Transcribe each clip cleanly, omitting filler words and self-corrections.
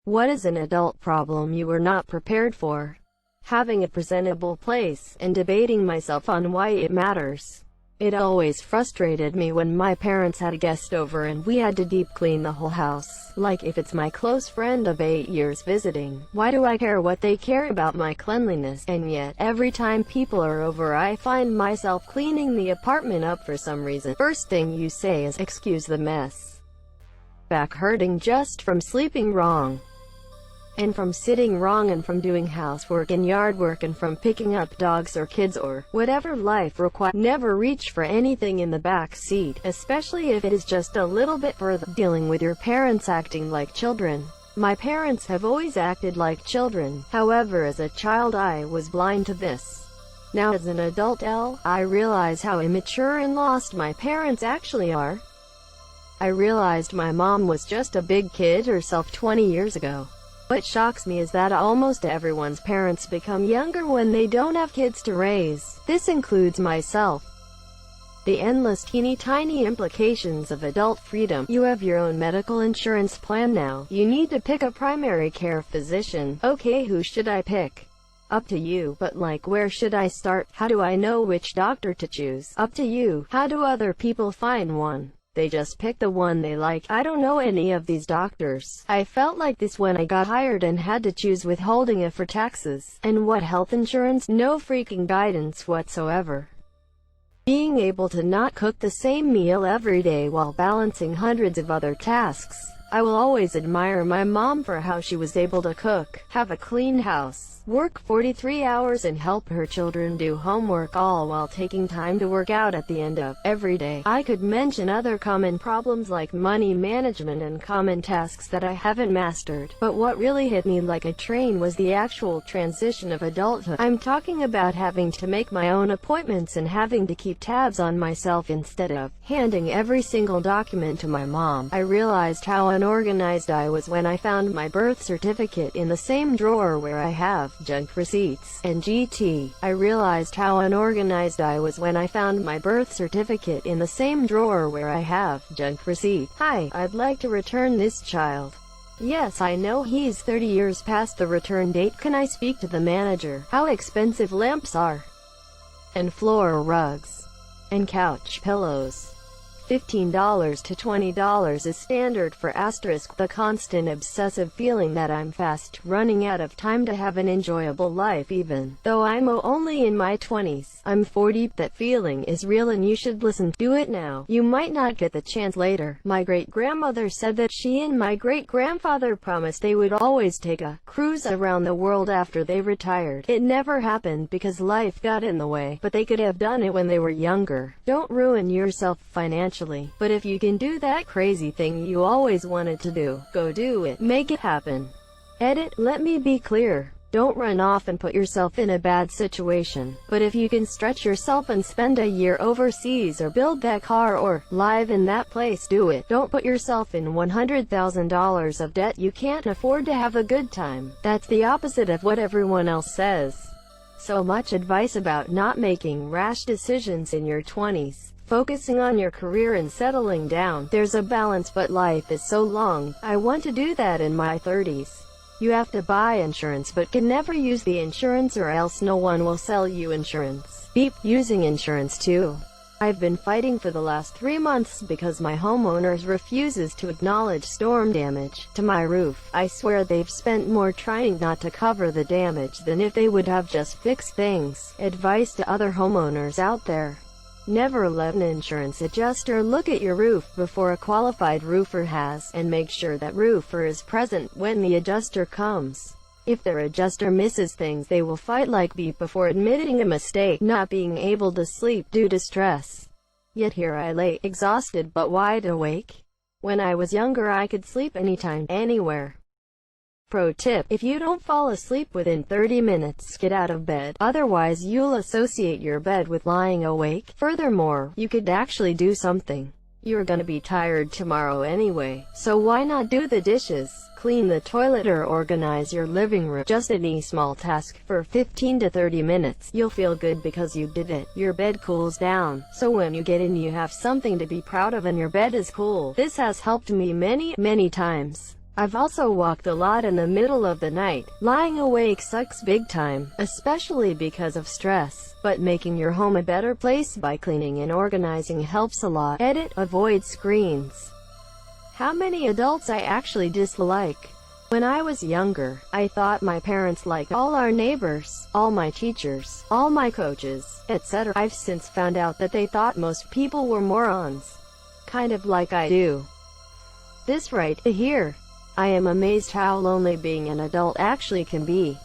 What is an adult problem you were not prepared for? Having a presentable place, and debating myself on why it matters. It always frustrated me when my parents had a guest over and we had to deep clean the whole house. Like, if it's my close friend of 8 years visiting, why do I care what they care about my cleanliness? And yet, every time people are over, I find myself cleaning the apartment up for some reason. First thing you say is, "Excuse the mess." Back hurting just from sleeping wrong, and from sitting wrong, and from doing housework and yard work, and from picking up dogs or kids or whatever life requires. Never reach for anything in the back seat, especially if it is just a little bit further. Dealing with your parents acting like children. My parents have always acted like children. However, as a child I was blind to this. Now as an adult, I realize how immature and lost my parents actually are. I realized my mom was just a big kid herself 20 years ago. What shocks me is that almost everyone's parents become younger when they don't have kids to raise. This includes myself. The endless teeny-tiny implications of adult freedom. You have your own medical insurance plan now. You need to pick a primary care physician. Okay, who should I pick? Up to you. But like, where should I start? How do I know which doctor to choose? Up to you. How do other people find one? They just pick the one they like. I don't know any of these doctors. I felt like this when I got hired and had to choose withholding for taxes. And what health insurance? No freaking guidance whatsoever. Being able to not cook the same meal every day while balancing hundreds of other tasks. I will always admire my mom for how she was able to cook, have a clean house, work 43 hours and help her children do homework, all while taking time to work out at the end of every day. I could mention other common problems like money management and common tasks that I haven't mastered. But what really hit me like a train was the actual transition of adulthood. I'm talking about having to make my own appointments and having to keep tabs on myself instead of handing every single document to my mom. I realized how unorganized I was when I found my birth certificate in the same drawer where I have junk receipts and GT. I realized how unorganized I was when I found my birth certificate in the same drawer where I have junk receipts. Hi, I'd like to return this child. Yes, I know he's 30 years past the return date. Can I speak to the manager? How expensive lamps are, and floor rugs, and couch pillows. $15 to $20 is standard for *. The constant obsessive feeling that I'm fast running out of time to have an enjoyable life even though I'm only in my 20s. I'm 40. That feeling is real and you should listen. Do it now. You might not get the chance later. My great-grandmother said that she and my great-grandfather promised they would always take a cruise around the world after they retired. It never happened because life got in the way, but they could have done it when they were younger. Don't ruin yourself financially. But if you can do that crazy thing you always wanted to do, go do it. Make it happen. Edit. Let me be clear. Don't run off and put yourself in a bad situation. But if you can stretch yourself and spend a year overseas or build that car or live in that place, do it. Don't put yourself in $100,000 of debt you can't afford to have a good time. That's the opposite of what everyone else says. So much advice about not making rash decisions in your 20s. Focusing on your career and settling down. There's a balance, but life is so long. I want to do that in my 30s. You have to buy insurance but can never use the insurance or else no one will sell you insurance. Beep. Using insurance too. I've been fighting for the last 3 months because my homeowners refuses to acknowledge storm damage to my roof. I swear they've spent more trying not to cover the damage than if they would have just fixed things. Advice to other homeowners out there. Never let an insurance adjuster look at your roof before a qualified roofer has, and make sure that roofer is present when the adjuster comes. If their adjuster misses things, they will fight like beep before admitting a mistake. Not being able to sleep due to stress. Yet here I lay, exhausted but wide awake. When I was younger I could sleep anytime, anywhere. Pro tip: if you don't fall asleep within 30 minutes, get out of bed. Otherwise you'll associate your bed with lying awake. Furthermore, you could actually do something. You're gonna be tired tomorrow anyway, so why not do the dishes, clean the toilet, or organize your living room? Just any small task for 15 to 30 minutes. You'll feel good because you did it. Your bed cools down, so when you get in you have something to be proud of and your bed is cool. This has helped me many times. I've also walked a lot in the middle of the night. Lying awake sucks big time, especially because of stress. But making your home a better place by cleaning and organizing helps a lot. Edit, avoid screens. How many adults I actually dislike? When I was younger, I thought my parents liked all our neighbors, all my teachers, all my coaches, etc. I've since found out that they thought most people were morons. Kind of like I do. This right here. I am amazed how lonely being an adult actually can be.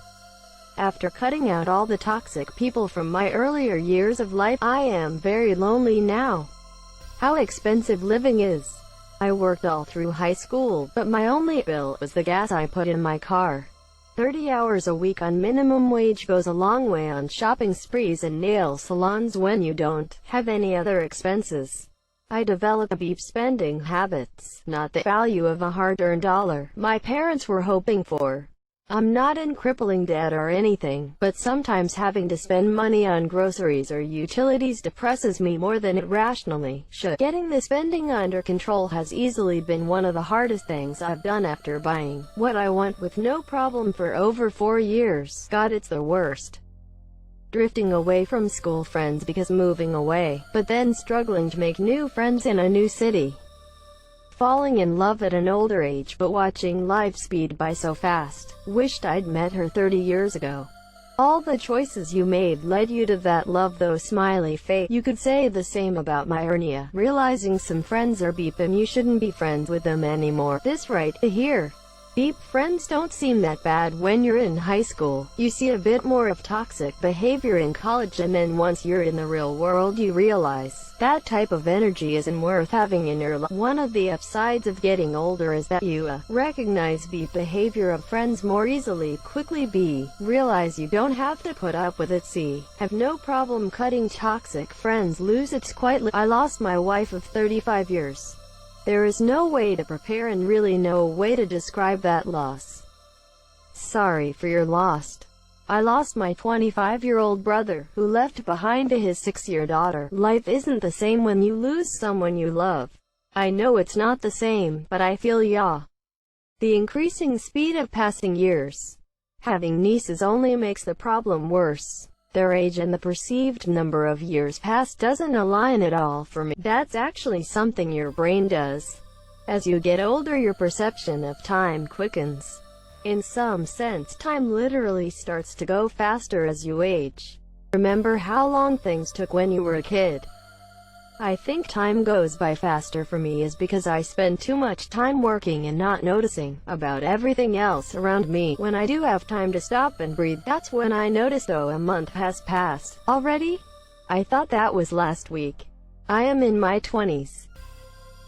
After cutting out all the toxic people from my earlier years of life, I am very lonely now. How expensive living is. I worked all through high school, but my only bill was the gas I put in my car. 30 hours a week on minimum wage goes a long way on shopping sprees and nail salons when you don't have any other expenses. I developed deep spending habits, not the value of a hard-earned dollar my parents were hoping for. I'm not in crippling debt or anything, but sometimes having to spend money on groceries or utilities depresses me more than it rationally should. Getting the spending under control has easily been one of the hardest things I've done after buying what I want with no problem for over 4 years. God, it's the worst. Drifting away from school friends because moving away, but then struggling to make new friends in a new city. Falling in love at an older age but watching life speed by so fast. Wished I'd met her 30 years ago. All the choices you made led you to that love, though smiley face. You could say the same about my hernia. Realizing some friends are beep and you shouldn't be friends with them anymore. This right here. Beep friends don't seem that bad when you're in high school. You see a bit more of toxic behavior in college, and then once you're in the real world you realize that type of energy isn't worth having in your life. One of the upsides of getting older is that you recognize beep behavior of friends more easily. Quickly B. Realize you don't have to put up with it. C. Have no problem cutting toxic friends loose. It's quite I lost my wife of 35 years. There is no way to prepare and really no way to describe that loss. Sorry for your loss. I lost my 25-year-old brother, who left behind his 6-year daughter. Life isn't the same when you lose someone you love. I know it's not the same, but I feel ya. The increasing speed of passing years. Having nieces only makes the problem worse. Their age and the perceived number of years past doesn't align at all for me. That's actually something your brain does. As you get older, your perception of time quickens. In some sense, time literally starts to go faster as you age. Remember how long things took when you were a kid? I think time goes by faster for me is because I spend too much time working and not noticing about everything else around me. When I do have time to stop and breathe, that's when I notice. Oh, a month has passed already? I thought that was last week. I am in my 20s.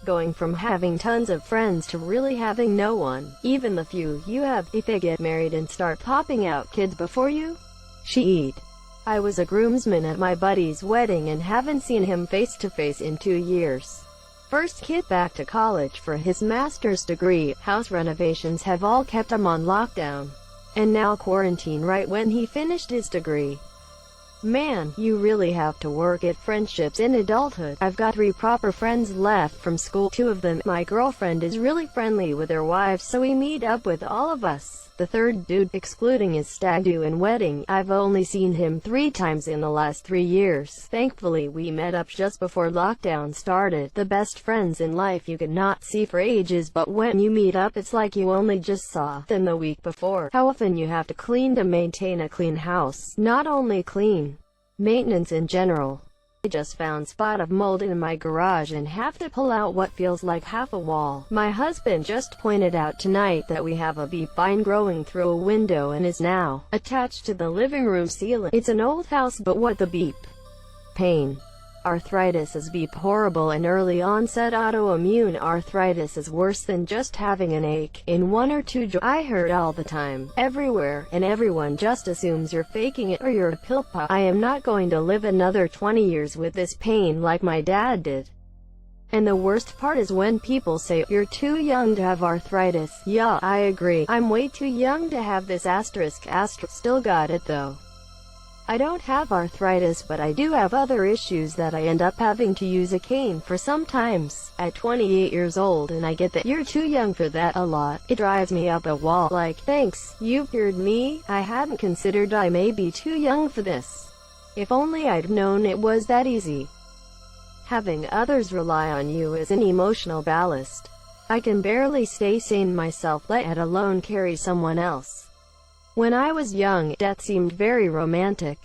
Going from having tons of friends to really having no one, even the few you have, if they get married and start popping out kids before you. I was a groomsman at my buddy's wedding and haven't seen him face to face in 2 years. First kid back to college for his master's degree. House renovations have all kept him on lockdown. And now quarantine right when he finished his degree. Man, you really have to work at friendships in adulthood. I've got 3 proper friends left from school. 2 of them, my girlfriend is really friendly with their wives, so we meet up with all of us. The third dude, excluding his stag do and wedding, I've only seen him 3 times in the last 3 years. Thankfully, we met up just before lockdown started. The best friends in life you could not see for ages, but when you meet up it's like you only just saw them the week before. How often you have to clean to maintain a clean house. Not only clean, maintenance in general. I just found spot of mold in my garage and have to pull out what feels like half a wall. My husband just pointed out tonight that we have a beep vine growing through a window and is now attached to the living room ceiling. It's an old house, but what the beep? Pain. Arthritis is beep horrible, and early onset autoimmune arthritis is worse than just having an ache in 1 or 2 joints. I heard all the time, everywhere, and everyone just assumes you're faking it or you're a pill pop. I am not going to live another 20 years with this pain like my dad did. And the worst part is when people say, you're too young to have arthritis. Yeah, I agree. I'm way too young to have this asterisk. Still got it though. I don't have arthritis, but I do have other issues that I end up having to use a cane for sometimes. At 28 years old, and I get that you're too young for that a lot, it drives me up a wall. Like, thanks, you cured me. I hadn't considered I may be too young for this. If only I'd known it was that easy. Having others rely on you is an emotional ballast. I can barely stay sane myself, let alone carry someone else. When I was young, death seemed very romantic.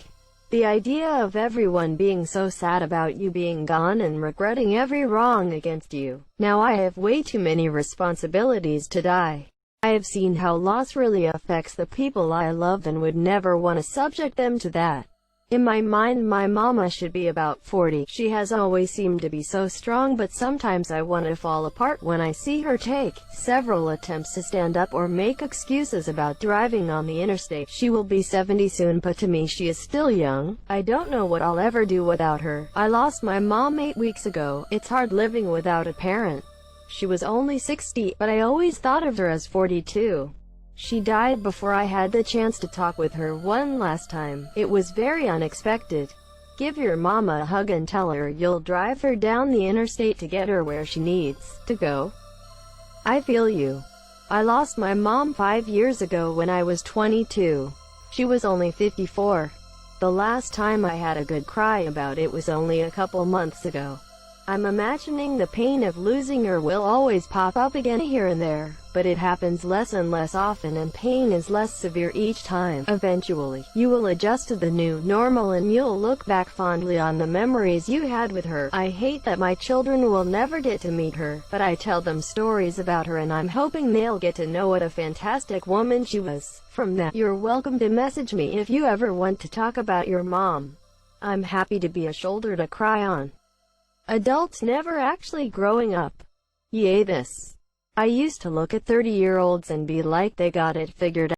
The idea of everyone being so sad about you being gone and regretting every wrong against you. Now I have way too many responsibilities to die. I have seen how loss really affects the people I love and would never want to subject them to that. In my mind, my mama should be about 40. She has always seemed to be so strong, but sometimes I want to fall apart when I see her take several attempts to stand up or make excuses about driving on the interstate. She will be 70 soon, but to me she is still young. I don't know what I'll ever do without her. I lost my mom 8 weeks ago. It's hard living without a parent. She was only 60, but I always thought of her as 42. She died before I had the chance to talk with her one last time. It was very unexpected. Give your mama a hug and tell her you'll drive her down the interstate to get her where she needs to go. I feel you. I lost my mom 5 years ago when I was 22. She was only 54. The last time I had a good cry about it was only a couple months ago. I'm imagining the pain of losing her will always pop up again here and there, but it happens less and less often and pain is less severe each time. Eventually, you will adjust to the new normal and you'll look back fondly on the memories you had with her. I hate that my children will never get to meet her, but I tell them stories about her and I'm hoping they'll get to know what a fantastic woman she was. From that, you're welcome to message me if you ever want to talk about your mom. I'm happy to be a shoulder to cry on. Adults never actually growing up. Yay this. I used to look at 30-year-olds and be like they got it figured out.